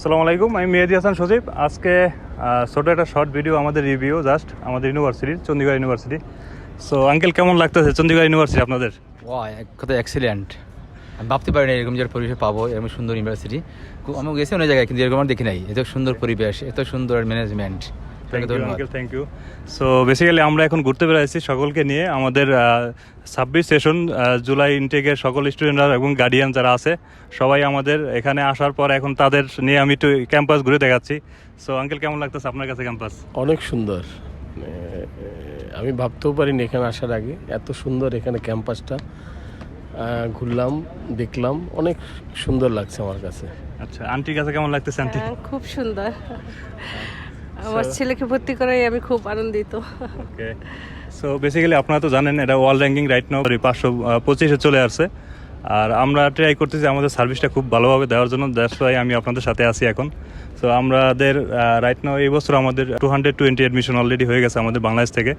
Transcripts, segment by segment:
আসসালামু আলাইকুম, আমি মেহেদী হাসান সজীব। আজকে ছোটো একটা শর্ট ভিডিও, আমাদের রিভিউ জাস্ট আমাদের ইউনিভার্সিটির, চণ্ডীগড় ইউনিভার্সিটি। সো আঙ্কেল, কেমন লাগতেছে চণ্ডীগড় ইউনিভার্সিটি আপনাদের? এক কথা এক্সিলেন্ট। আমি ভাবতে পারিনি এরকম যে পরিবেশ পাবো, এরকম সুন্দর ইউনিভার্সিটি। আমি গেছি অনেক জায়গায়, কিন্তু এরকম আমার দেখি নাই। এত সুন্দর পরিবেশ, এত সুন্দর management. Thank you. So basically আমরা এখন ঘুরতে বেড়াচ্ছি সকলকে নিয়ে। আমাদের 26 সেশন জুলাই ইনটেকের সকল স্টুডেন্টরা এবং গার্ডিয়ান যারা আছে সবাই আমাদের এখানে আসার পর এখন তাদের নিয়ে আমি একটু ক্যাম্পাস ঘুরে দেখাচ্ছি। সো আঙ্কেল, কেমন লাগতেছে আপনার কাছে ক্যাম্পাস? অনেক সুন্দর। আমি ভাবতেও পারিনি এখানে আসার আগে এত সুন্দর এখানে ক্যাম্পাসটা। ঘুরলাম, দেখলাম, অনেক সুন্দর লাগছে আমার কাছে। আচ্ছা, আন্টির কাছে কেমন লাগতেছে? আন্টি খুব সুন্দর। আমার ছেলেকে ভর্তি করাই আমি খুব আনন্দিত। ওকে। সো বেসিক্যালি আপনারা তো জানেন এটা ওয়ার্ল্ড র্যাঙ্কিং রাইট নাও 525-এ চলে আসছে। আর আমরা ট্রাই করতেছি আমাদের সার্ভিসটা খুব ভালোভাবে দেওয়ার জন্য। দ্যাটস ওয়াই আমি আপনাদের সাথে আছি এখন। সো আমাদের রাইট নাও এই বছর আমাদের 220 অ্যাডমিশন অলরেডি হয়ে গেছে আমাদের বাংলাদেশ থেকে।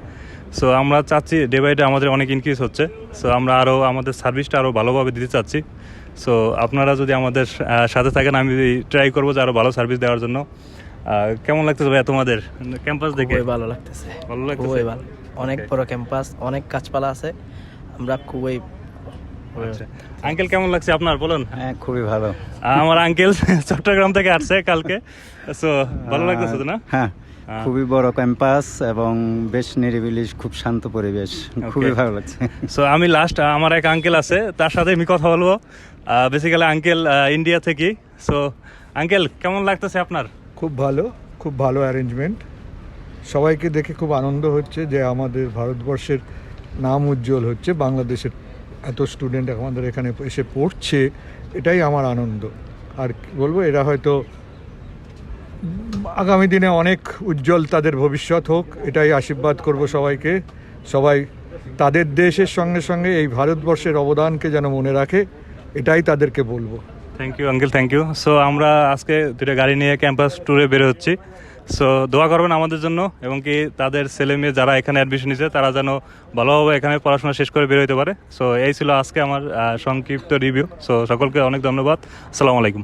সো আমরা চাচ্ছি ডে বাই ডে আমাদের অনেক ইনক্রিজ হচ্ছে। সো আমরা আরও আমাদের সার্ভিসটা আরও ভালোভাবে দিতে চাচ্ছি। সো আপনারা যদি আমাদের সাথে থাকেন, আমি ট্রাই করবো যে আরও ভালো সার্ভিস দেওয়ার জন্য। কেমন লাগতেছে ভাইয়া তোমাদের ক্যাম্পাস দেখে? ভালো লাগতেছে, ভালো লাগতেছে? খুবই ভালো। অনেক বড় ক্যাম্পাস, অনেক গাছপালা আছে। আমরা খুবই আচ্ছা, আঙ্কেল কেমন লাগছে আপনার বলুন? হ্যাঁ, খুবই ভালো। আমার আঙ্কেল চট্টগ্রাম থেকে আসছে কালকে। সো ভালো লাগতেছে তো না? হ্যাঁ, খুবই বড় ক্যাম্পাস এবং বেশ নিরিবিলি, খুব শান্ত পরিবেশ, খুবই ভালো লাগছে। সো আমি লাস্ট আমার এক আঙ্কেল আছে, তার সাথে আমি কথা বলবো। বেসিক্যালি আঙ্কেল ইন্ডিয়া থেকে। সো আঙ্কেল, কেমন লাগতেছে আপনার? খুব ভালো অ্যারেঞ্জমেন্ট। সবাইকে দেখে খুব আনন্দ হচ্ছে যে আমাদের ভারতবর্ষের নাম উজ্জ্বল হচ্ছে, বাংলাদেশের এত স্টুডেন্ট আমাদের এখানে এসে পড়ছে, এটাই আমার আনন্দ। আর কি বলবো, এরা হয়তো আগামী দিনে অনেক উজ্জ্বল তাদের ভবিষ্যৎ হোক, এটাই আশীর্বাদ করব সবাইকে। সবাই তাদের দেশের সঙ্গে সঙ্গে এই ভারতবর্ষের অবদানকে যেন মনে রাখে, এটাই তাদেরকে বলবো। Thank you uncle, thank you. So আমরা আজকে দুটো গাড়ি নিয়ে ক্যাম্পাস ট্যুরে বের হচ্ছি। সো দোয়া করবেন আমাদের জন্য, এবং কি তাদের ছেলে মেয়ে যারা এখানে অ্যাডমিশন নিচ্ছে তারা যেন ভালোভাবে এখানে পড়াশোনা শেষ করে বের হতে পারে। সো এই ছিল আজকে আমার সংক্ষিপ্ত রিভিউ। সো সকলকে অনেক ধন্যবাদ। আসসালামু আলাইকুম।